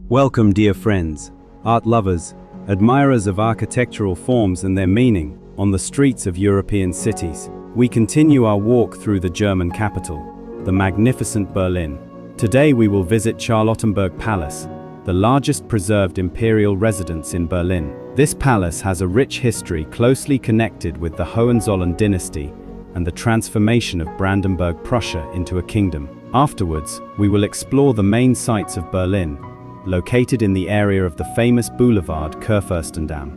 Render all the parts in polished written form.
Welcome, dear friends, art lovers, admirers of architectural forms and their meaning, on the streets of European cities. We continue our walk through the German capital, the magnificent Berlin. Today we will visit Charlottenburg Palace, the largest preserved imperial residence in Berlin. This palace has a rich history closely connected with the Hohenzollern dynasty and the transformation of Brandenburg, Prussia into a kingdom. Afterwards, we will explore the main sites of Berlin, located in the area of the famous boulevard Kurfürstendamm.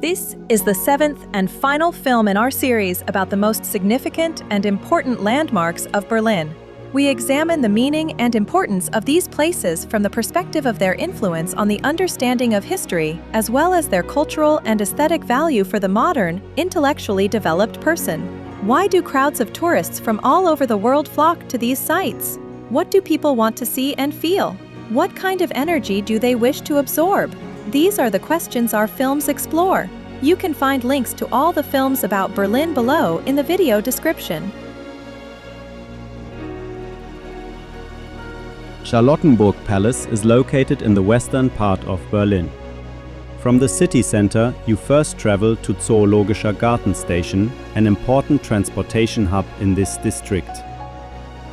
This is the 7th and final film in our series about the most significant and important landmarks of Berlin. We examine the meaning and importance of these places from the perspective of their influence on the understanding of history, as well as their cultural and aesthetic value for the modern, intellectually developed person. Why do crowds of tourists from all over the world flock to these sites? What do people want to see and feel? What kind of energy do they wish to absorb? These are the questions our films explore. You can find links to all the films about Berlin below in the video description. Charlottenburg Palace is located in the western part of Berlin. From the city center, you first travel to Zoologischer Gartenstation, an important transportation hub in this district.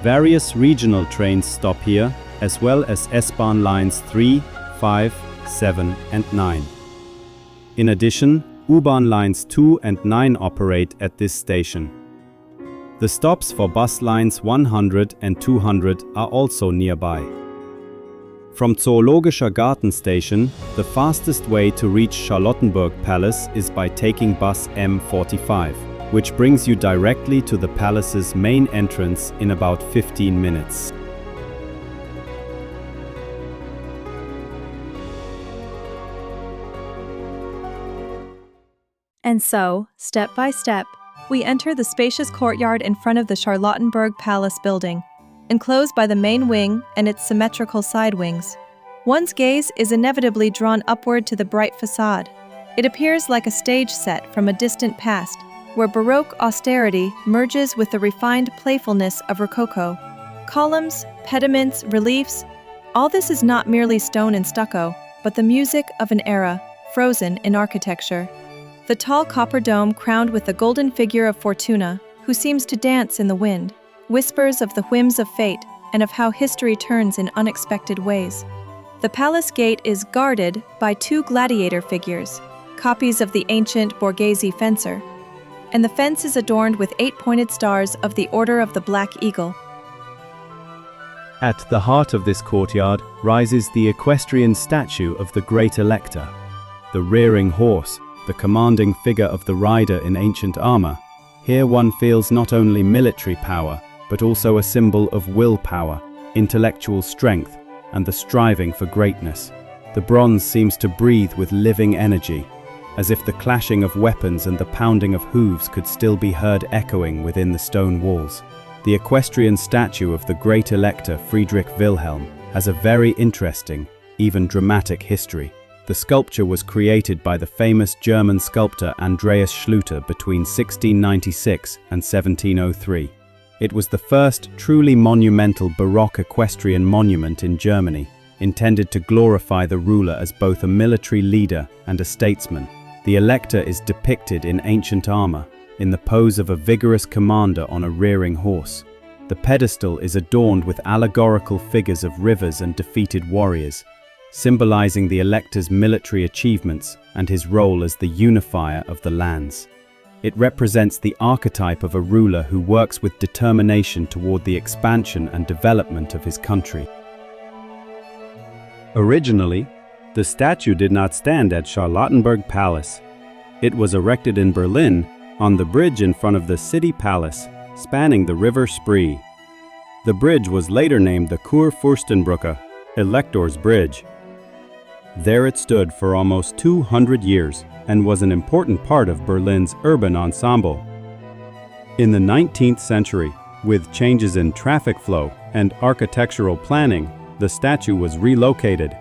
Various regional trains stop here, as well as S-Bahn lines 3, 5, 7 and 9. In addition, U-Bahn lines 2 and 9 operate at this station. The stops for bus lines 100 and 200 are also nearby. From Zoologischer Gartenstation, the fastest way to reach Charlottenburg Palace is by taking bus M45, which brings you directly to the palace's main entrance in about 15 minutes. And so, step by step, we enter the spacious courtyard in front of the Charlottenburg Palace building, enclosed by the main wing and its symmetrical side wings. One's gaze is inevitably drawn upward to the bright facade. It appears like a stage set from a distant past, where Baroque austerity merges with the refined playfulness of Rococo. Columns, pediments, reliefs, all this is not merely stone and stucco, but the music of an era, frozen in architecture. The tall copper dome crowned with the golden figure of Fortuna, who seems to dance in the wind, whispers of the whims of fate and of how history turns in unexpected ways. The palace gate is guarded by 2 gladiator figures, copies of the ancient Borghese fencer, and the fence is adorned with 8 pointed stars of the Order of the Black Eagle. At the heart of this courtyard rises the equestrian statue of the Great Elector, the rearing horse, the commanding figure of the rider in ancient armor. Here one feels not only military power, but also a symbol of willpower, intellectual strength, and the striving for greatness. The bronze seems to breathe with living energy, as if the clashing of weapons and the pounding of hooves could still be heard echoing within the stone walls. The equestrian statue of the Great Elector Frederick Wilhelm has a very interesting, even dramatic history. The sculpture was created by the famous German sculptor Andreas Schlüter between 1696 and 1703. It was the first truly monumental Baroque equestrian monument in Germany, intended to glorify the ruler as both a military leader and a statesman. The Elector is depicted in ancient armor, in the pose of a vigorous commander on a rearing horse. The pedestal is adorned with allegorical figures of rivers and defeated warriors, symbolizing the Elector's military achievements and his role as the unifier of the lands. It represents the archetype of a ruler who works with determination toward the expansion and development of his country. Originally, the statue did not stand at Charlottenburg Palace. It was erected in Berlin on the bridge in front of the city palace, spanning the river Spree. The bridge was later named the Kurfürstenbrücke, Elector's Bridge. There it stood for almost 200 years and was an important part of Berlin's urban ensemble. In the 19th century, with changes in traffic flow and architectural planning, the statue was relocated.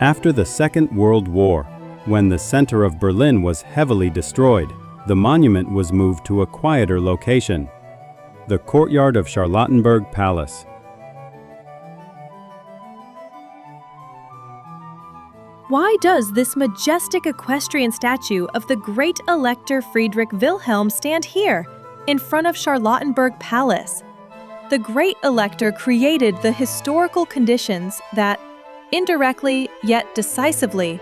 After the Second World War, when the center of Berlin was heavily destroyed, the monument was moved to a quieter location, the courtyard of Charlottenburg Palace. Why does this majestic equestrian statue of the Great Elector Frederick Wilhelm stand here, in front of Charlottenburg Palace? The Great Elector created the historical conditions that, indirectly yet decisively,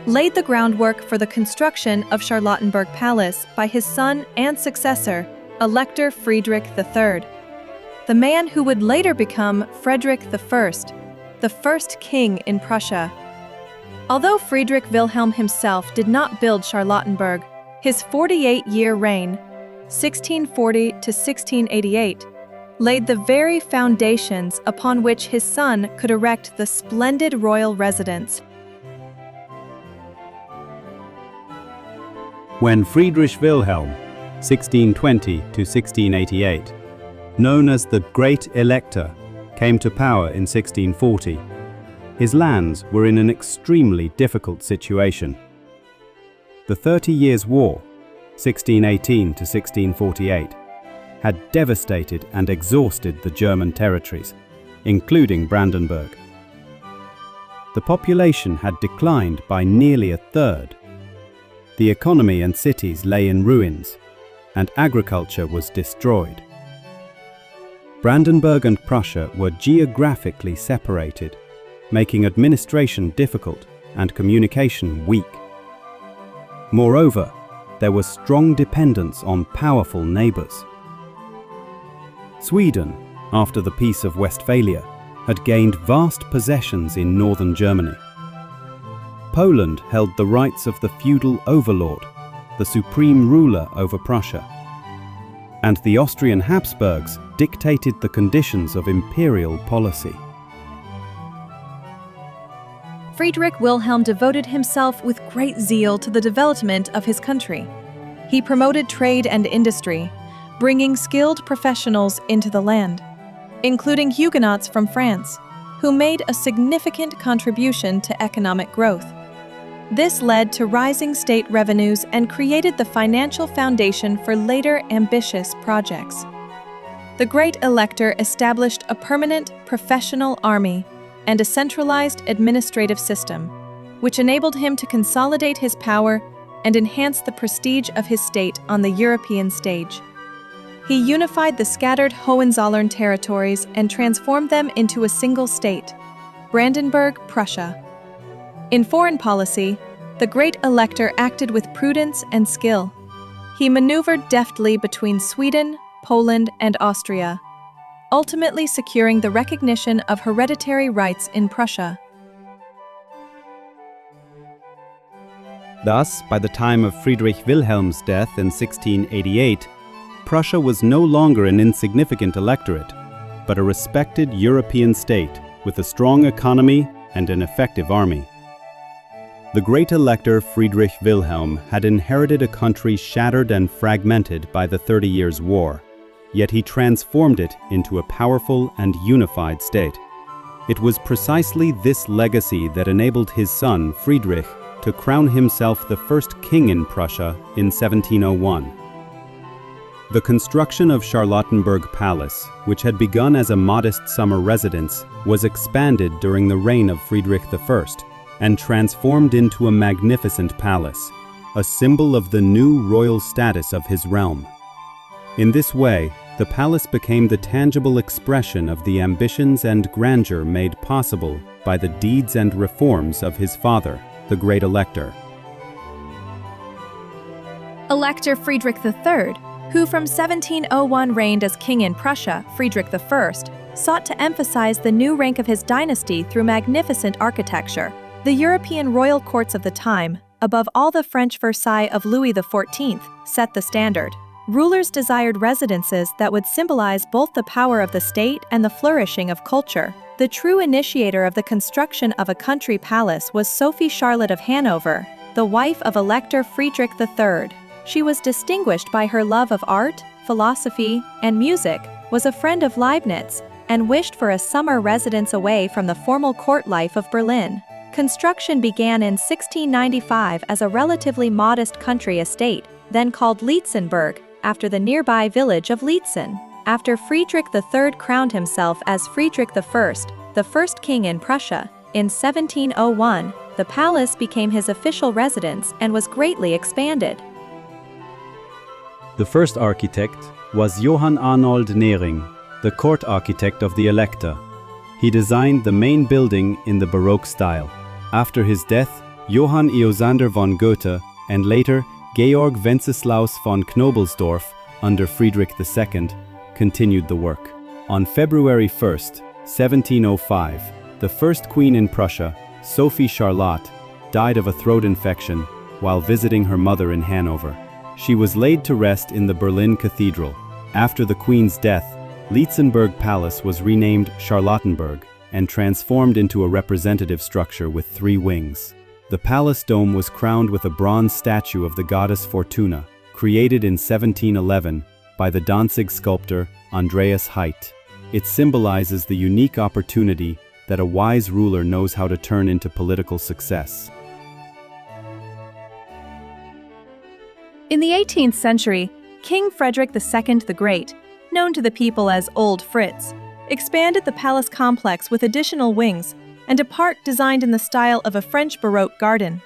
laid the groundwork for the construction of Charlottenburg Palace by his son and successor, Elector Friedrich III, the man who would later become Frederick I, the first king in Prussia. Although Friedrich Wilhelm himself did not build Charlottenburg, his 48-year reign, 1640 to 1688, laid the very foundations upon which his son could erect the splendid royal residence. When Friedrich Wilhelm, 1620 to 1688, known as the Great Elector, came to power in 1640, his lands were in an extremely difficult situation. The 30 Years' War, 1618 to 1648, had devastated and exhausted the German territories, including Brandenburg. The population had declined by nearly a third. The economy and cities lay in ruins, and agriculture was destroyed. Brandenburg and Prussia were geographically separated, making administration difficult and communication weak. Moreover, there was strong dependence on powerful neighbors. Sweden, after the Peace of Westphalia, had gained vast possessions in northern Germany. Poland held the rights of the feudal overlord, the supreme ruler over Prussia. And the Austrian Habsburgs dictated the conditions of imperial policy. Friedrich Wilhelm devoted himself with great zeal to the development of his country. He promoted trade and industry, bringing skilled professionals into the land, including Huguenots from France, who made a significant contribution to economic growth. This led to rising state revenues and created the financial foundation for later ambitious projects. The Great Elector established a permanent professional army and a centralized administrative system, which enabled him to consolidate his power and enhance the prestige of his state on the European stage. He unified the scattered Hohenzollern territories and transformed them into a single state, Brandenburg, Prussia. In foreign policy, the Great Elector acted with prudence and skill. He maneuvered deftly between Sweden, Poland, and Austria, ultimately securing the recognition of hereditary rights in Prussia. Thus, by the time of Friedrich Wilhelm's death in 1688, Prussia was no longer an insignificant electorate, but a respected European state with a strong economy and an effective army. The Great Elector Friedrich Wilhelm had inherited a country shattered and fragmented by the 30 Years' War, yet he transformed it into a powerful and unified state. It was precisely this legacy that enabled his son, Friedrich, to crown himself the first king in Prussia in 1701. The construction of Charlottenburg Palace, which had begun as a modest summer residence, was expanded during the reign of Friedrich I and transformed into a magnificent palace, a symbol of the new royal status of his realm. In this way, the palace became the tangible expression of the ambitions and grandeur made possible by the deeds and reforms of his father, the Great Elector. Elector Friedrich III, who from 1701 reigned as king in Prussia, Friedrich I, sought to emphasize the new rank of his dynasty through magnificent architecture. The European royal courts of the time, above all the French Versailles of Louis XIV, set the standard. Rulers desired residences that would symbolize both the power of the state and the flourishing of culture. The true initiator of the construction of a country palace was Sophie Charlotte of Hanover, the wife of Elector Friedrich III. She was distinguished by her love of art, philosophy, and music, was a friend of Leibniz, and wished for a summer residence away from the formal court life of Berlin. Construction began in 1695 as a relatively modest country estate, then called Lietzenburg, after the nearby village of Lietzen. After Friedrich III crowned himself as Friedrich I, the first king in Prussia, in 1701, the palace became his official residence and was greatly expanded. The first architect was Johann Arnold Nering, the court architect of the Elector. He designed the main building in the Baroque style. After his death, Johann Iosander von Goethe and later Georg Wenceslaus von Knobelsdorff under Friedrich II continued the work. On February 1, 1705, the first queen in Prussia, Sophie Charlotte, died of a throat infection while visiting her mother in Hanover. She was laid to rest in the Berlin Cathedral. After the queen's death, Lietzenburg Palace was renamed Charlottenburg and transformed into a representative structure with 3 wings. The palace dome was crowned with a bronze statue of the goddess Fortuna, created in 1711 by the Danzig sculptor Andreas Heidt. It symbolizes the unique opportunity that a wise ruler knows how to turn into political success. In the 18th century, King Frederick II the Great, known to the people as Old Fritz, expanded the palace complex with additional wings and a park designed in the style of a French Baroque garden.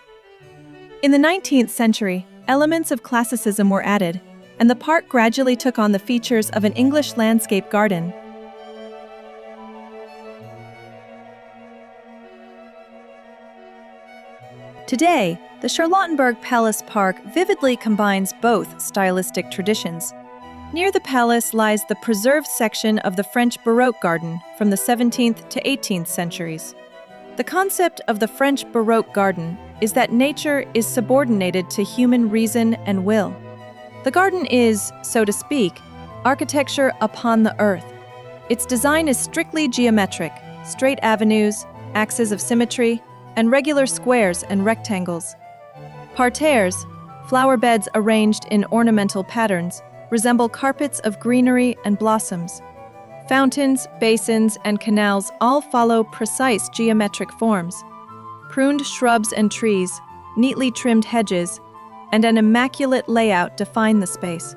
In the 19th century, elements of classicism were added, and the park gradually took on the features of an English landscape garden. Today, the Charlottenburg Palace Park vividly combines both stylistic traditions. Near the palace lies the preserved section of the French Baroque garden from the 17th to 18th centuries. The concept of the French Baroque garden is that nature is subordinated to human reason and will. The garden is, so to speak, architecture upon the earth. Its design is strictly geometric, straight avenues, axes of symmetry, and regular squares and rectangles. Parterres, flower beds arranged in ornamental patterns, resemble carpets of greenery and blossoms. Fountains, basins, and canals all follow precise geometric forms. Pruned shrubs and trees, neatly trimmed hedges, and an immaculate layout define the space.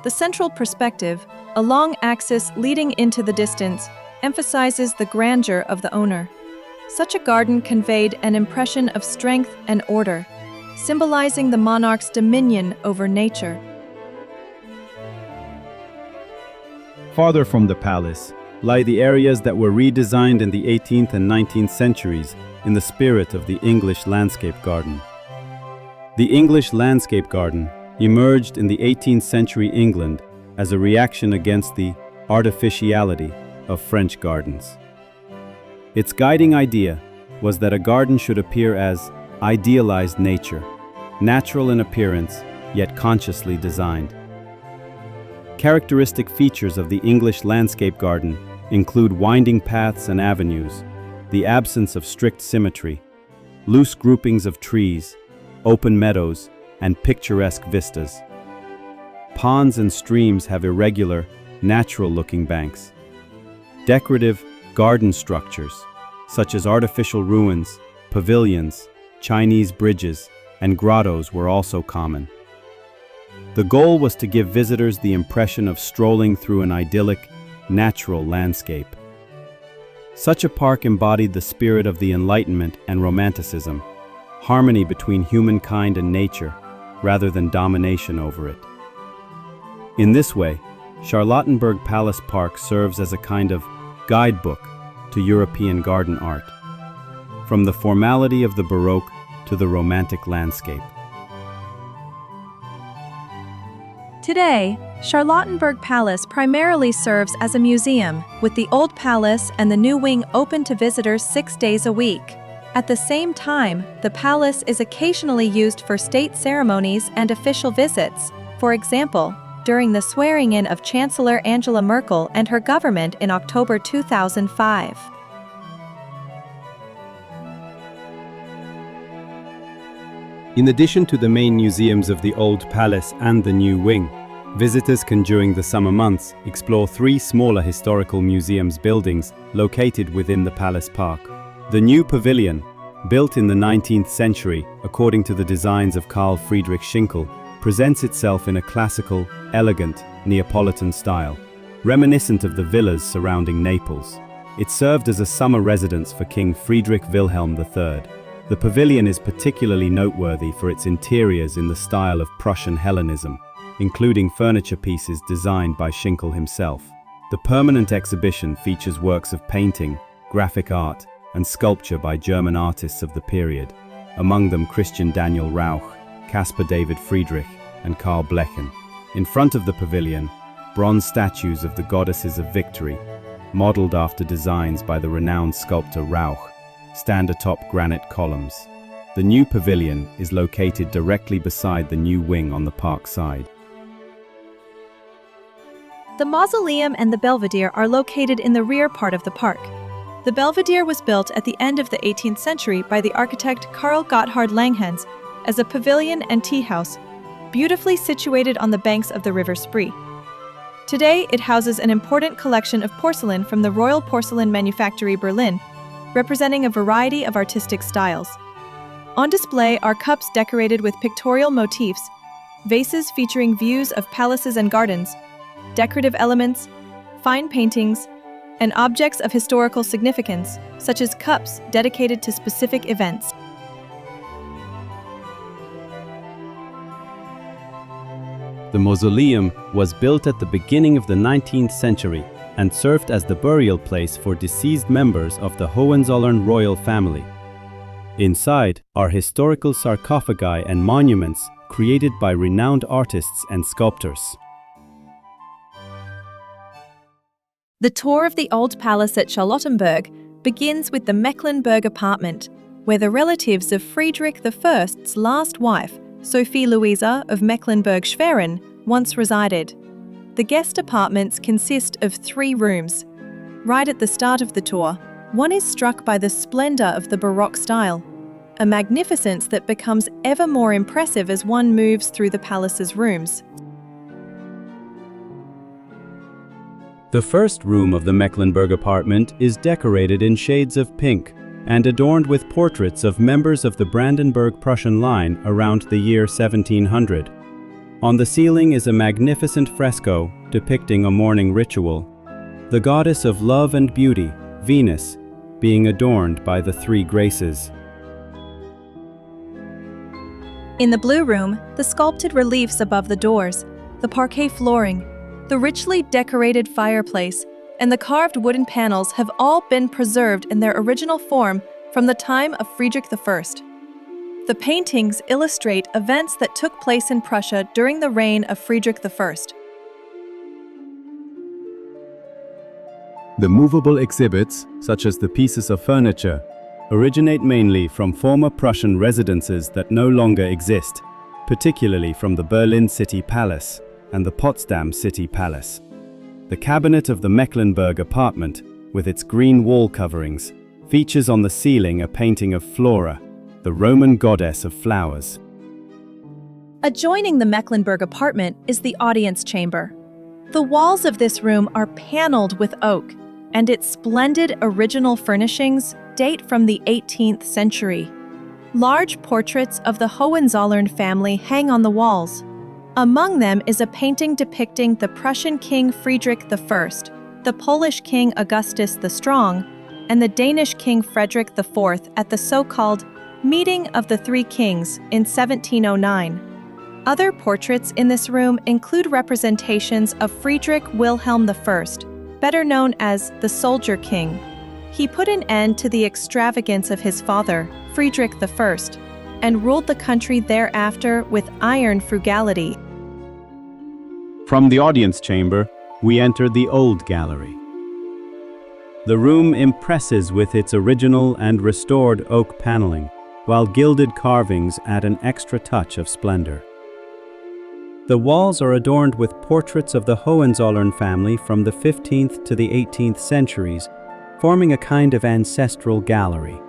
The central perspective, a long axis leading into the distance, emphasizes the grandeur of the owner. Such a garden conveyed an impression of strength and order, symbolizing the monarch's dominion over nature. Farther from the palace lie the areas that were redesigned in the 18th and 19th centuries in the spirit of the English landscape garden. The English landscape garden emerged in the 18th century England as a reaction against the artificiality of French gardens. Its guiding idea was that a garden should appear as idealized nature, natural in appearance, yet consciously designed. Characteristic features of the English landscape garden include winding paths and avenues, the absence of strict symmetry, loose groupings of trees, open meadows, and picturesque vistas. Ponds and streams have irregular, natural-looking banks. Decorative garden structures, such as artificial ruins, pavilions, Chinese bridges, and grottos were also common. The goal was to give visitors the impression of strolling through an idyllic, natural landscape. Such a park embodied the spirit of the Enlightenment and Romanticism, harmony between humankind and nature, rather than domination over it. In this way, Charlottenburg Palace Park serves as a kind of guidebook to European garden art, from the formality of the Baroque to the Romantic landscape. Today, Charlottenburg Palace primarily serves as a museum, with the Old Palace and the new wing open to visitors 6 days a week. At the same time, the palace is occasionally used for state ceremonies and official visits, for example, during the swearing-in of Chancellor Angela Merkel and her government in October 2005. In addition to the main museums of the Old Palace and the New Wing, visitors can during the summer months explore 3 smaller historical museums buildings located within the Palace Park. The new Pavilion, built in the 19th century according to the designs of Carl Friedrich Schinkel, presents itself in a classical, elegant, Neapolitan style, reminiscent of the villas surrounding Naples. It served as a summer residence for King Friedrich Wilhelm III. The pavilion is particularly noteworthy for its interiors in the style of Prussian Hellenism, including furniture pieces designed by Schinkel himself. The permanent exhibition features works of painting, graphic art, and sculpture by German artists of the period, among them Christian Daniel Rauch, Caspar David Friedrich, and Karl Blechen. In front of the pavilion, bronze statues of the goddesses of victory, modeled after designs by the renowned sculptor Rauch, stand atop granite columns. The new pavilion is located directly beside the new wing on the park side. The Mausoleum and the Belvedere are located in the rear part of the park. The Belvedere was built at the end of the 18th century by the architect Karl Gotthard Langhans as a pavilion and tea house, beautifully situated on the banks of the River Spree. Today, it houses an important collection of porcelain from the Royal Porcelain Manufactory Berlin, representing a variety of artistic styles. On display are cups decorated with pictorial motifs, vases featuring views of palaces and gardens, decorative elements, fine paintings, and objects of historical significance, such as cups dedicated to specific events. The mausoleum was built at the beginning of the 19th century and served as the burial place for deceased members of the Hohenzollern royal family. Inside are historical sarcophagi and monuments created by renowned artists and sculptors. The tour of the old palace at Charlottenburg begins with the Mecklenburg apartment, where the relatives of Friedrich I's last wife, Sophie Louisa of Mecklenburg-Schwerin, once resided. The guest apartments consist of 3 rooms. Right at the start of the tour, one is struck by the splendor of the Baroque style, a magnificence that becomes ever more impressive as one moves through the palace's rooms. The first room of the Mecklenburg apartment is decorated in shades of pink and adorned with portraits of members of the Brandenburg-Prussian line around the year 1700. On the ceiling is a magnificent fresco depicting a morning ritual, the goddess of love and beauty, Venus, being adorned by the 3 Graces. In the blue room, the sculpted reliefs above the doors, the parquet flooring, the richly decorated fireplace, and the carved wooden panels have all been preserved in their original form from the time of Friedrich I. The paintings illustrate events that took place in Prussia during the reign of Friedrich I. The movable exhibits, such as the pieces of furniture, originate mainly from former Prussian residences that no longer exist, particularly from the Berlin City Palace and the Potsdam City Palace. The cabinet of the Mecklenburg apartment, with its green wall coverings, features on the ceiling a painting of Flora, the Roman goddess of flowers. Adjoining the Mecklenburg apartment is the audience chamber. The walls of this room are paneled with oak, and its splendid original furnishings date from the 18th century. Large portraits of the Hohenzollern family hang on the walls. Among them is a painting depicting the Prussian King Friedrich I, the Polish King Augustus the Strong, and the Danish King Frederick IV at the so-called Meeting of the 3 Kings in 1709. Other portraits in this room include representations of Friedrich Wilhelm I, better known as the Soldier King. He put an end to the extravagance of his father, Friedrich I, and ruled the country thereafter with iron frugality. From the audience chamber, we enter the Old Gallery. The room impresses with its original and restored oak paneling, while gilded carvings add an extra touch of splendor. The walls are adorned with portraits of the Hohenzollern family from the 15th to the 18th centuries, forming a kind of ancestral gallery.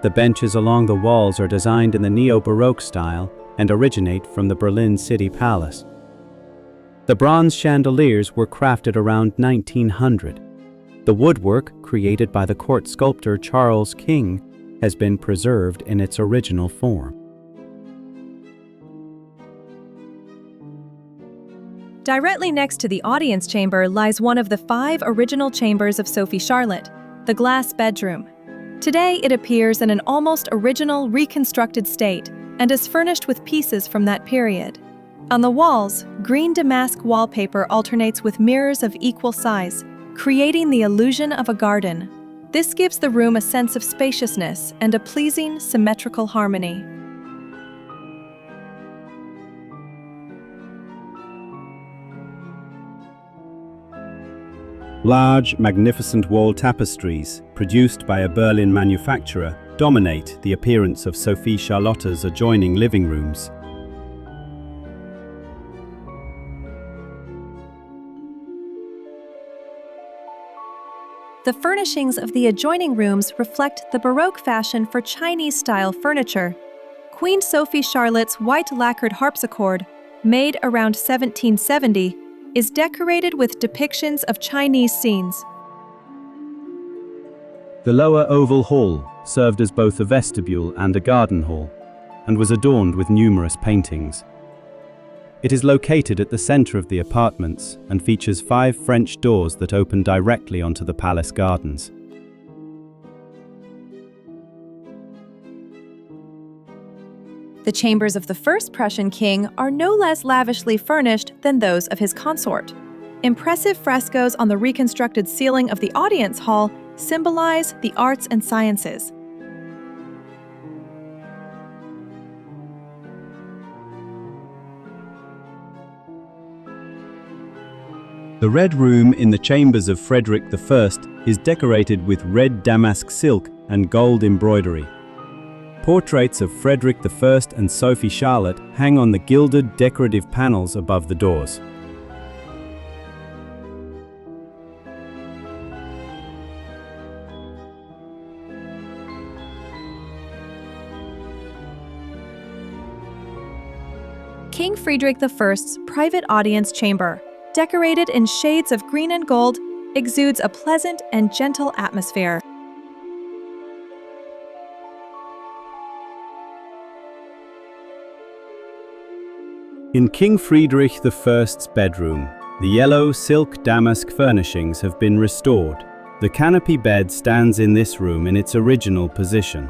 The benches along the walls are designed in the neo-Baroque style and originate from the Berlin City Palace. The bronze chandeliers were crafted around 1900. The woodwork, created by the court sculptor Charles King, has been preserved in its original form. Directly next to the audience chamber lies one of the 5 original chambers of Sophie Charlotte, the glass bedroom. Today, it appears in an almost original reconstructed state and is furnished with pieces from that period. On the walls, green damask wallpaper alternates with mirrors of equal size, creating the illusion of a garden. This gives the room a sense of spaciousness and a pleasing, symmetrical harmony. Large, magnificent wall tapestries, produced by a Berlin manufacturer, dominate the appearance of Sophie Charlotte's adjoining living rooms. The furnishings of the adjoining rooms reflect the Baroque fashion for Chinese-style furniture. Queen Sophie Charlotte's white lacquered harpsichord, made around 1770, is decorated with depictions of Chinese scenes. The lower oval hall served as both a vestibule and a garden hall, and was adorned with numerous paintings. It is located at the center of the apartments and features 5 French doors that open directly onto the palace gardens. The chambers of the first Prussian king are no less lavishly furnished than those of his consort. Impressive frescoes on the reconstructed ceiling of the audience hall symbolize the arts and sciences. The Red Room in the chambers of Frederick I is decorated with red damask silk and gold embroidery. Portraits of Frederick I and Sophie Charlotte hang on the gilded decorative panels above the doors. King Friedrich I's private audience chamber, decorated in shades of green and gold, exudes a pleasant and gentle atmosphere. In King Friedrich I's bedroom, the yellow silk damask furnishings have been restored. The canopy bed stands in this room in its original position.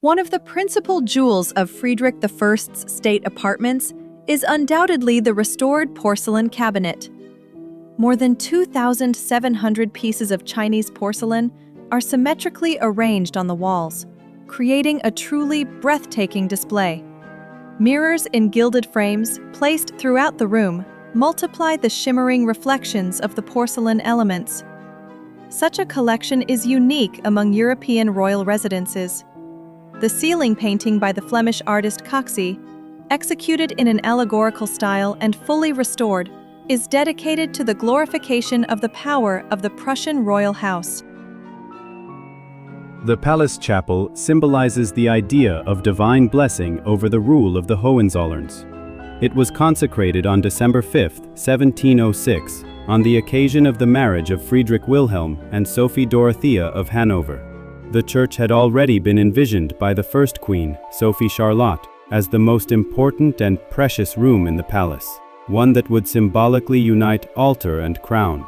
One of the principal jewels of Friedrich I's state apartments is undoubtedly the restored porcelain cabinet. More than 2,700 pieces of Chinese porcelain are symmetrically arranged on the walls, creating a truly breathtaking display. Mirrors in gilded frames, placed throughout the room, multiply the shimmering reflections of the porcelain elements. Such a collection is unique among European royal residences. The ceiling painting by the Flemish artist KaDeWe, executed in an allegorical style and fully restored, is dedicated to the glorification of the power of the Prussian royal house. The palace chapel symbolizes the idea of divine blessing over the rule of the Hohenzollerns. It was consecrated on December 5, 1706, on the occasion of the marriage of Friedrich Wilhelm and Sophie Dorothea of Hanover. The church had already been envisioned by the first queen, Sophie Charlotte, as the most important and precious room in the palace, one that would symbolically unite altar and crown.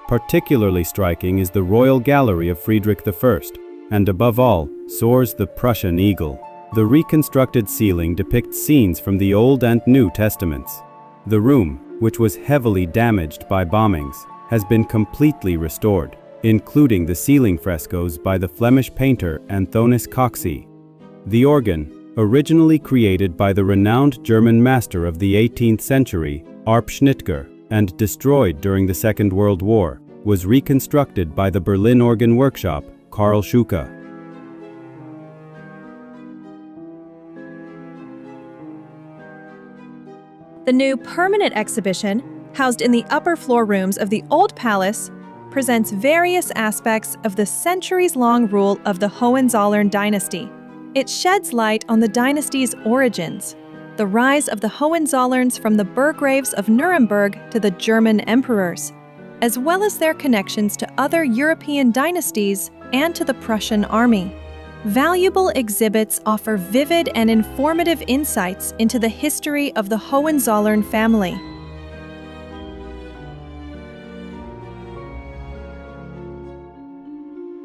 Particularly striking is the royal gallery of Friedrich I, and above all, soars the Prussian eagle. The reconstructed ceiling depicts scenes from the Old and New Testaments. The room, which was heavily damaged by bombings, has been completely restored, including the ceiling frescoes by the Flemish painter Antonis Coxey. The organ, originally created by the renowned German master of the 18th century, Arp Schnitger, and destroyed during the Second World War, was reconstructed by the Berlin organ workshop, Karl Schuke. The new permanent exhibition, housed in the upper floor rooms of the Old Palace, presents various aspects of the centuries-long rule of the Hohenzollern dynasty. It sheds light on the dynasty's origins, the rise of the Hohenzollerns from the Burgraves of Nuremberg to the German emperors, as well as their connections to other European dynasties and to the Prussian army. Valuable exhibits offer vivid and informative insights into the history of the Hohenzollern family.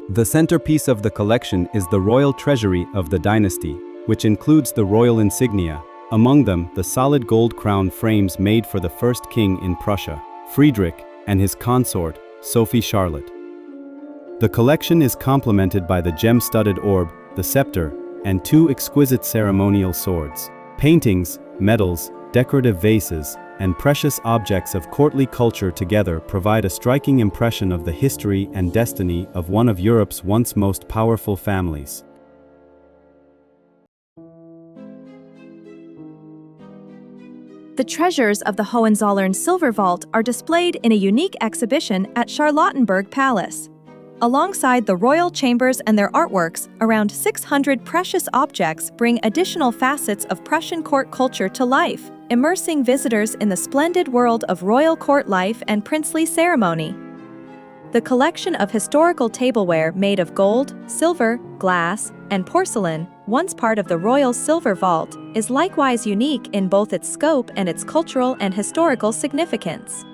The centerpiece of the collection is the royal treasury of the dynasty, which includes the royal insignia, among them the solid gold crown frames made for the first king in Prussia, Friedrich, and his consort, Sophie Charlotte. The collection is complemented by the gem-studded orb, the scepter, and two exquisite ceremonial swords. Paintings, medals, decorative vases, and precious objects of courtly culture together provide a striking impression of the history and destiny of one of Europe's once most powerful families. The treasures of the Hohenzollern silver vault are displayed in a unique exhibition at Charlottenburg Palace. Alongside the royal chambers and their artworks, around 600 precious objects bring additional facets of Prussian court culture to life, immersing visitors in the splendid world of royal court life and princely ceremony. The collection of historical tableware made of gold, silver, glass, and porcelain, once part of the royal silver vault, is likewise unique in both its scope and its cultural and historical significance.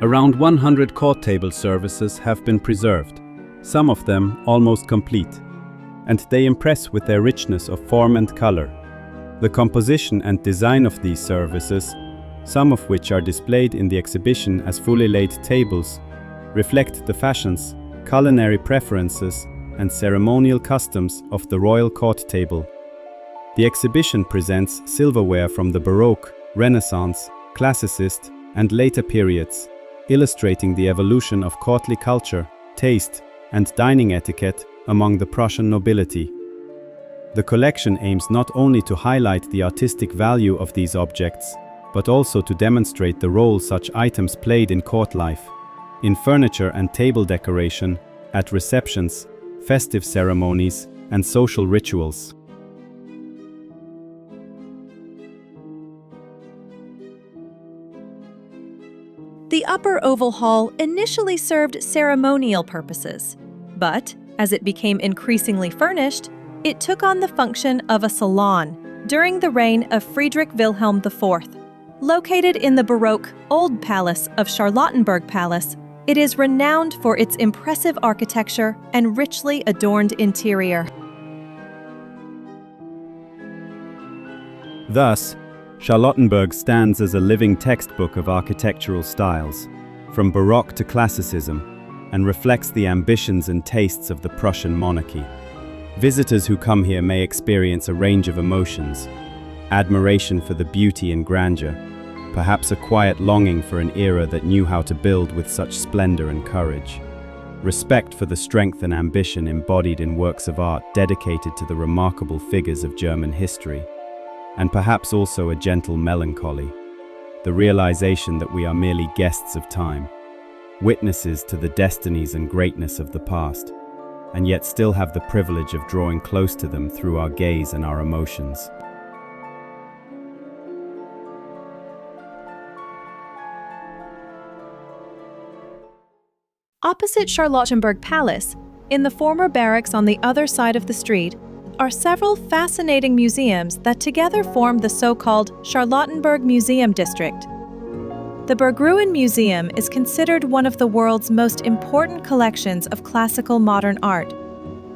Around 100 court table services have been preserved, some of them almost complete, and they impress with their richness of form and color. The composition and design of these services, some of which are displayed in the exhibition as fully laid tables, reflect the fashions, culinary preferences, and ceremonial customs of the royal court table. The exhibition presents silverware from the Baroque, Renaissance, Classicist, and later periods, illustrating the evolution of courtly culture, taste, and dining etiquette among the Prussian nobility. The collection aims not only to highlight the artistic value of these objects, but also to demonstrate the role such items played in court life, in furniture and table decoration, at receptions, festive ceremonies, and social rituals. The upper oval hall initially served ceremonial purposes, but as it became increasingly furnished, it took on the function of a salon during the reign of Friedrich Wilhelm IV. Located in the Baroque Old Palace of Charlottenburg Palace, it is renowned for its impressive architecture and richly adorned interior. Thus, Charlottenburg stands as a living textbook of architectural styles, from Baroque to Classicism, and reflects the ambitions and tastes of the Prussian monarchy. Visitors who come here may experience a range of emotions: admiration for the beauty and grandeur, perhaps a quiet longing for an era that knew how to build with such splendor and courage, respect for the strength and ambition embodied in works of art dedicated to the remarkable figures of German history, and perhaps also a gentle melancholy, the realization that we are merely guests of time, witnesses to the destinies and greatness of the past, and yet still have the privilege of drawing close to them through our gaze and our emotions. Opposite Charlottenburg Palace, in the former barracks on the other side of the street, are several fascinating museums that together form the so-called Charlottenburg Museum District. The Berggruen Museum is considered one of the world's most important collections of classical modern art.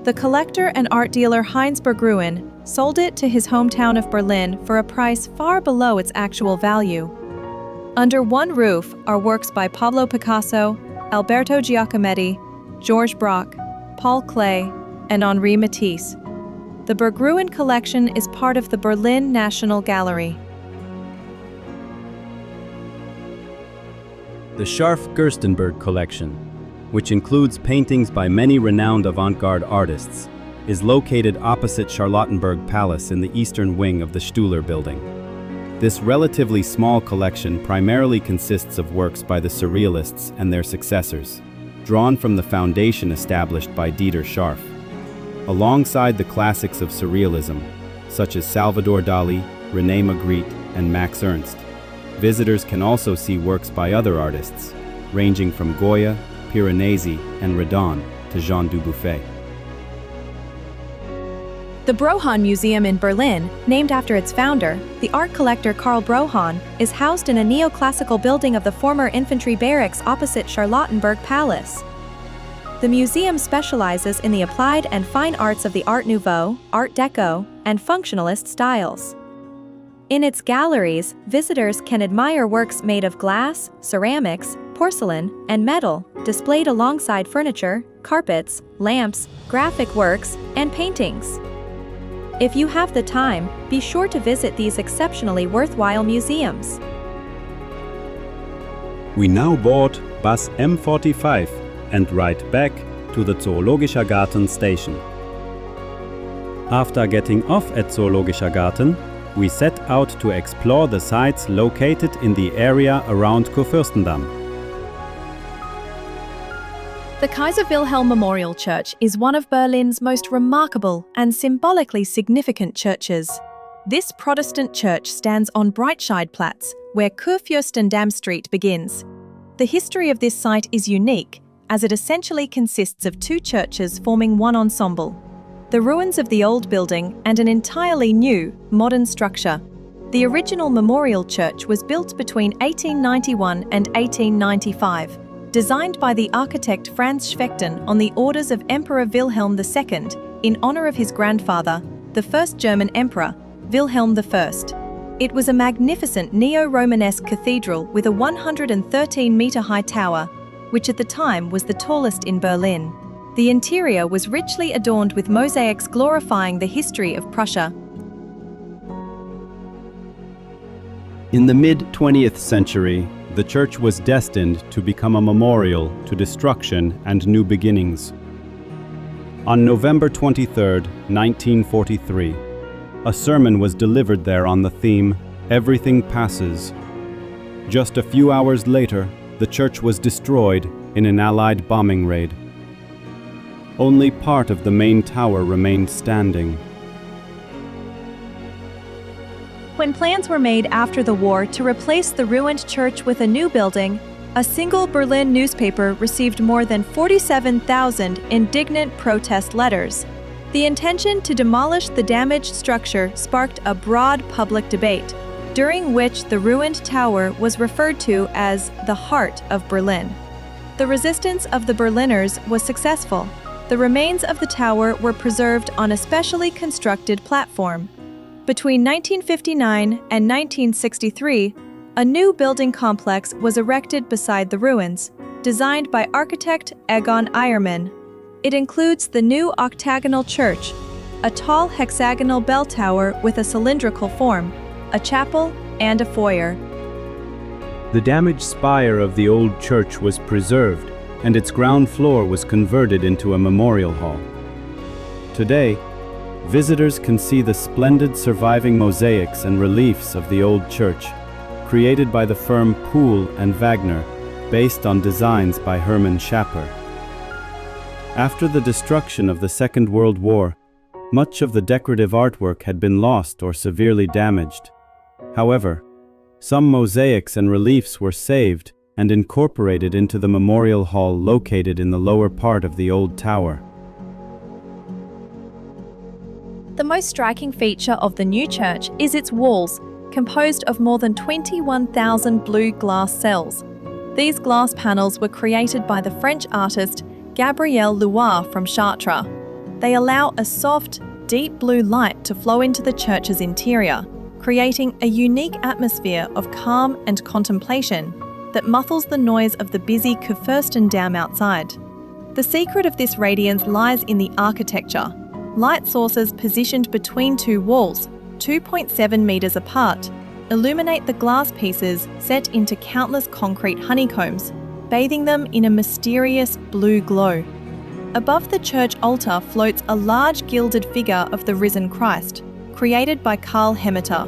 The collector and art dealer Heinz Berggruen sold it to his hometown of Berlin for a price far below its actual value. Under one roof are works by Pablo Picasso, Alberto Giacometti, Georges Braque, Paul Klee, and Henri Matisse. The Berggruen collection is part of the Berlin National Gallery. The Scharf-Gerstenberg Collection, which includes paintings by many renowned avant-garde artists, is located opposite Charlottenburg Palace in the eastern wing of the Stuhler building. This relatively small collection primarily consists of works by the Surrealists and their successors, drawn from the foundation established by Dieter Scharf. Alongside the classics of Surrealism, such as Salvador Dali, René Magritte, and Max Ernst, visitors can also see works by other artists, ranging from Goya, Piranesi, and Redon to Jean Dubuffet. The Bröhan Museum in Berlin, named after its founder, the art collector Karl Bröhan, is housed in a neoclassical building of the former infantry barracks opposite Charlottenburg Palace. The museum specializes in the applied and fine arts of the Art Nouveau, Art Deco, and Functionalist styles. In its galleries, visitors can admire works made of glass, ceramics, porcelain, and metal, displayed alongside furniture, carpets, lamps, graphic works, and paintings. If you have the time, be sure to visit these exceptionally worthwhile museums. We now board bus M45 and ride back to the Zoologischer Garten station. After getting off at Zoologischer Garten, we set out to explore the sites located in the area around Kurfürstendamm. The Kaiser Wilhelm Memorial Church is one of Berlin's most remarkable and symbolically significant churches. This Protestant church stands on Breitscheidplatz, where Kurfürstendamm Street begins. The history of this site is unique, as it essentially consists of two churches forming one ensemble. The ruins of the old building and an entirely new, modern structure. The original memorial church was built between 1891 and 1895, designed by the architect Franz Schwechten on the orders of Emperor Wilhelm II in honor of his grandfather, the first German emperor, Wilhelm I. It was a magnificent neo-Romanesque cathedral with a 113-meter-high tower, which at the time was the tallest in Berlin. The interior was richly adorned with mosaics glorifying the history of Prussia. In the mid-20th century, the church was destined to become a memorial to destruction and new beginnings. On November 23, 1943, a sermon was delivered there on the theme, "Everything Passes." Just a few hours later, the church was destroyed in an Allied bombing raid. Only part of the main tower remained standing. When plans were made after the war to replace the ruined church with a new building, a single Berlin newspaper received more than 47,000 indignant protest letters. The intention to demolish the damaged structure sparked a broad public debate, during which the ruined tower was referred to as the heart of Berlin. The resistance of the Berliners was successful. The remains of the tower were preserved on a specially constructed platform. Between 1959 and 1963, a new building complex was erected beside the ruins, designed by architect Egon Eiermann. It includes the new octagonal church, a tall hexagonal bell tower with a cylindrical form, a chapel, and a foyer. The damaged spire of the old church was preserved, and its ground floor was converted into a memorial hall. Today, visitors can see the splendid surviving mosaics and reliefs of the old church, created by the firm Pohl and Wagner, based on designs by Hermann Schapper. After the destruction of the Second World War, much of the decorative artwork had been lost or severely damaged. However, some mosaics and reliefs were saved and incorporated into the memorial hall located in the lower part of the old tower. The most striking feature of the new church is its walls, composed of more than 21,000 blue glass cells. These glass panels were created by the French artist Gabriel Loire from Chartres. They allow a soft, deep blue light to flow into the church's interior, creating a unique atmosphere of calm and contemplation that muffles the noise of the busy Kurfürstendamm outside. The secret of this radiance lies in the architecture. Light sources positioned between two walls, 2.7 meters apart, illuminate the glass pieces set into countless concrete honeycombs, bathing them in a mysterious blue glow. Above the church altar floats a large gilded figure of the risen Christ, created by Karl Hemmeter.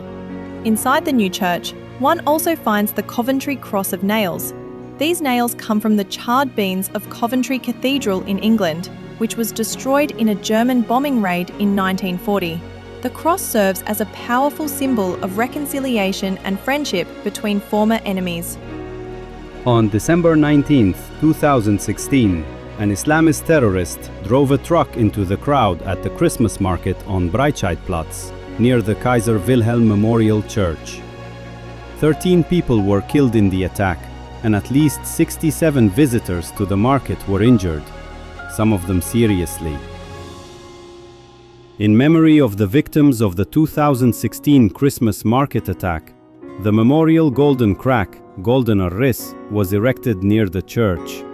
Inside the new church, one also finds the Coventry Cross of Nails. These nails come from the charred beams of Coventry Cathedral in England, which was destroyed in a German bombing raid in 1940. The cross serves as a powerful symbol of reconciliation and friendship between former enemies. On December 19, 2016, an Islamist terrorist drove a truck into the crowd at the Christmas market on Breitscheidplatz, near the Kaiser Wilhelm Memorial Church. 13 people were killed in the attack, and at least 67 visitors to the market were injured, some of them seriously. In memory of the victims of the 2016 Christmas market attack, the memorial golden crack, Goldener Riss, was erected near the church,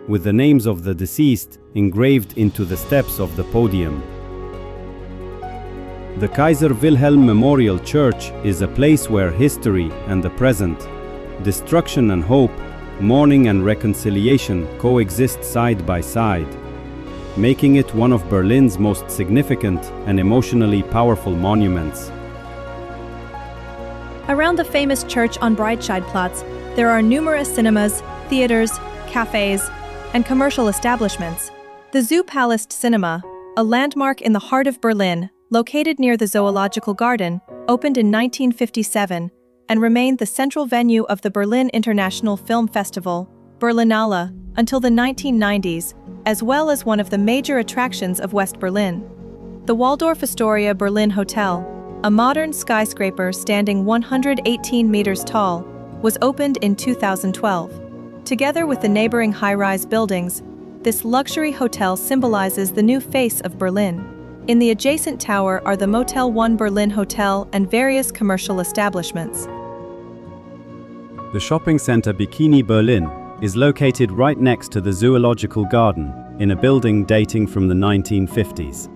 with the names of the deceased engraved into the steps of the podium. The Kaiser Wilhelm Memorial Church is a place where history and the present, destruction and hope, mourning and reconciliation coexist side by side, making it one of Berlin's most significant and emotionally powerful monuments. Around the famous church on Breitscheidplatz, there are numerous cinemas, theaters, cafes, and commercial establishments. The Zoo Palace Cinema, a landmark in the heart of Berlin, located near the Zoological Garden, opened in 1957 and remained the central venue of the Berlin International Film Festival, Berlinale, until the 1990s, as well as one of the major attractions of West Berlin. The Waldorf Astoria Berlin Hotel, a modern skyscraper standing 118 meters tall, was opened in 2012. Together with the neighboring high-rise buildings, this luxury hotel symbolizes the new face of Berlin. In the adjacent tower are the Motel 1 Berlin Hotel and various commercial establishments. The shopping center Bikini Berlin is located right next to the Zoological Garden in a building dating from the 1950s.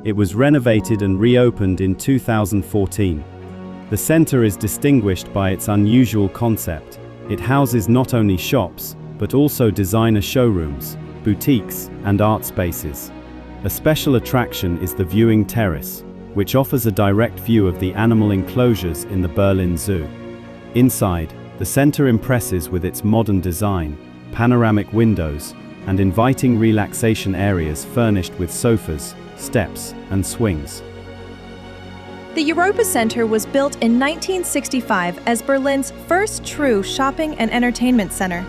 It was renovated and reopened in 2014. The center is distinguished by its unusual concept. It houses not only shops, but also designer showrooms, boutiques, and art spaces. A special attraction is the viewing terrace, which offers a direct view of the animal enclosures in the Berlin Zoo. Inside, the center impresses with its modern design, panoramic windows, and inviting relaxation areas furnished with sofas, steps, and swings. The Europa Center was built in 1965 as Berlin's first true shopping and entertainment center.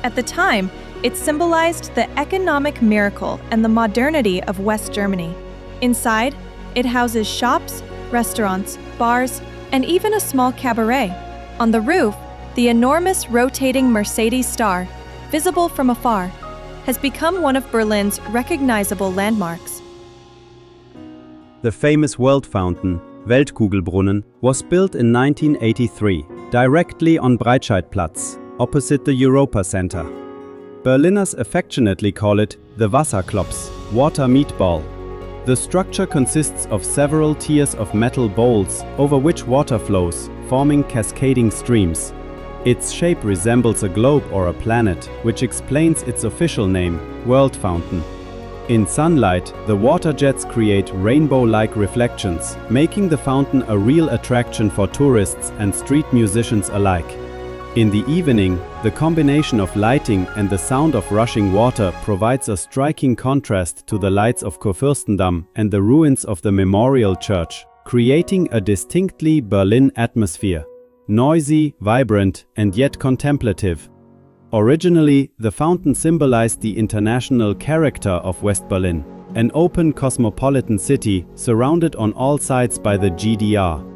At the time, it symbolized the economic miracle and the modernity of West Germany. Inside, it houses shops, restaurants, bars, and even a small cabaret. On the roof, the enormous rotating Mercedes star, visible from afar, has become one of Berlin's recognizable landmarks. The famous world fountain, Weltkugelbrunnen, was built in 1983, directly on Breitscheidplatz, opposite the Europa Center. Berliners affectionately call it the Wasserklops, water meatball. The structure consists of several tiers of metal bowls over which water flows, forming cascading streams. Its shape resembles a globe or a planet, which explains its official name, World Fountain. In sunlight, the water jets create rainbow-like reflections, making the fountain a real attraction for tourists and street musicians alike. In the evening, the combination of lighting and the sound of rushing water provides a striking contrast to the lights of Kurfürstendamm and the ruins of the Memorial Church, creating a distinctly Berlin atmosphere. Noisy, vibrant, and yet contemplative. Originally, the fountain symbolized the international character of West Berlin, an open cosmopolitan city surrounded on all sides by the GDR.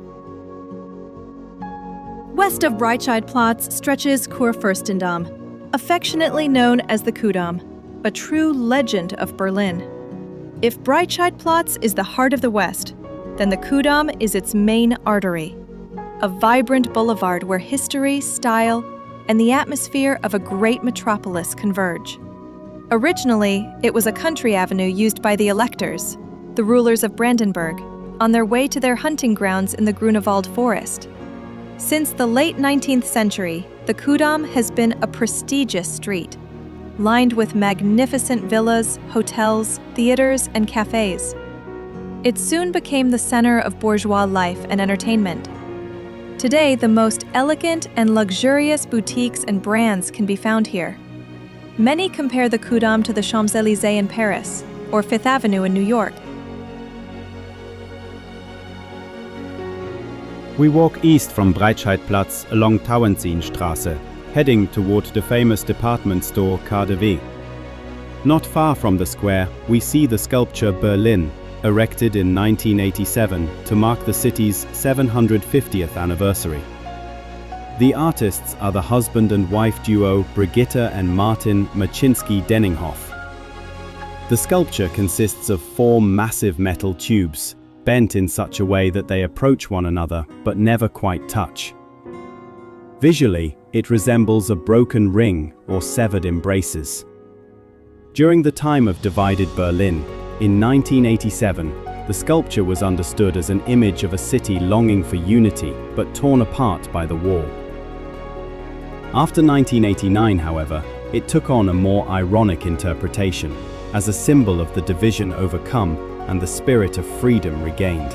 West of Breitscheidplatz stretches Kurfürstendamm, affectionately known as the Kudamm, a true legend of Berlin. If Breitscheidplatz is the heart of the West, then the Kudamm is its main artery, a vibrant boulevard where history, style, and the atmosphere of a great metropolis converge. Originally, it was a country avenue used by the electors, the rulers of Brandenburg, on their way to their hunting grounds in the Grunewald forest. Since the late 19th century, the Kudamm has been a prestigious street, lined with magnificent villas, hotels, theaters, and cafes. It soon became the center of bourgeois life and entertainment. Today, the most elegant and luxurious boutiques and brands can be found here. Many compare the Kudamm to the Champs-Élysées in Paris, or Fifth Avenue in New York. We walk east from Breitscheidplatz along Tauentzienstraße, heading toward the famous department store KaDeWe. Not far from the square, we see the sculpture Berlin, erected in 1987 to mark the city's 750th anniversary. The artists are the husband and wife duo Brigitte and Martin Maczynski-Denninghoff. The sculpture consists of 4 massive metal tubes, bent in such a way that they approach one another but never quite touch. Visually, it resembles a broken ring or severed embraces. During the time of divided Berlin, in 1987, the sculpture was understood as an image of a city longing for unity but torn apart by the war. After 1989, however, it took on a more ironic interpretation, as a symbol of the division overcome and the spirit of freedom regained.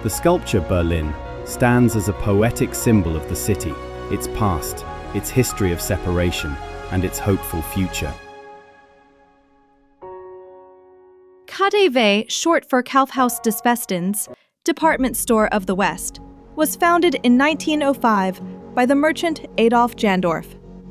The sculpture Berlin stands as a poetic symbol of the city, its past, its history of separation, and its hopeful future. KaDeWe, short for Kaufhaus des Westens, department store of the West, was founded in 1905 by the merchant Adolf Jandorf.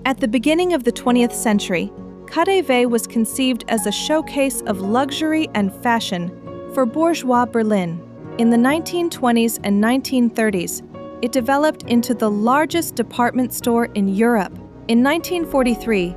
At the beginning of the 20th century, KaDeWe was conceived as a showcase of luxury and fashion for bourgeois Berlin. In the 1920s and 1930s, it developed into the largest department store in Europe. In 1943,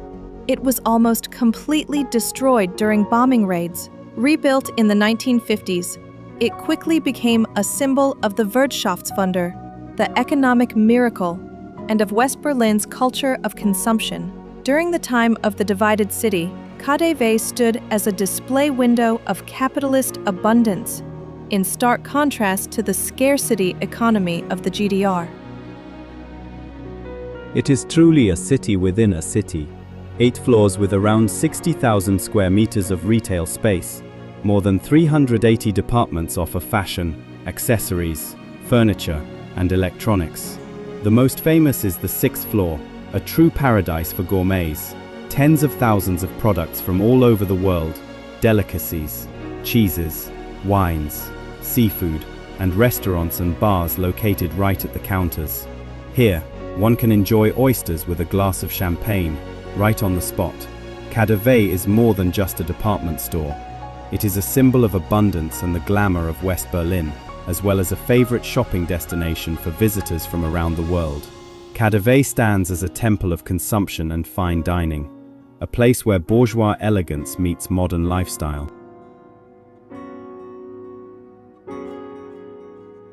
it was almost completely destroyed during bombing raids. Rebuilt in the 1950s, it quickly became a symbol of the Wirtschaftswunder, the economic miracle, and of West Berlin's culture of consumption. During the time of the divided city, KaDeWe stood as a display window of capitalist abundance, in stark contrast to the scarcity economy of the GDR. It is truly a city within a city. 8 floors with around 60,000 square meters of retail space. More than 380 departments offer fashion, accessories, furniture, and electronics. The most famous is the 6th floor, a true paradise for gourmets. Tens of thousands of products from all over the world, delicacies, cheeses, wines, seafood, and restaurants and bars located right at the counters. Here, one can enjoy oysters with a glass of champagne, right on the spot. KaDeWe is more than just a department store. It is a symbol of abundance and the glamour of West Berlin, as well as a favorite shopping destination for visitors from around the world. KaDeWe stands as a temple of consumption and fine dining, a place where bourgeois elegance meets modern lifestyle.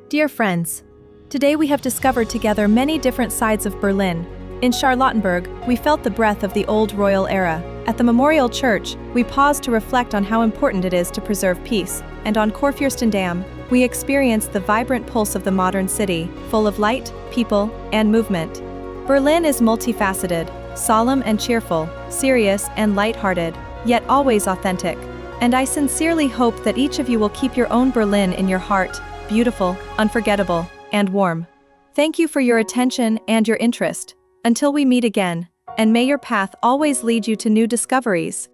Dear friends, today we have discovered together many different sides of Berlin. In Charlottenburg, we felt the breath of the old royal era. At the Memorial Church, we paused to reflect on how important it is to preserve peace. And on Kurfürstendamm, we experienced the vibrant pulse of the modern city, full of light, people, and movement. Berlin is multifaceted, solemn and cheerful, serious and light-hearted, yet always authentic. And I sincerely hope that each of you will keep your own Berlin in your heart, beautiful, unforgettable, and warm. Thank you for your attention and your interest. Until we meet again, and may your path always lead you to new discoveries.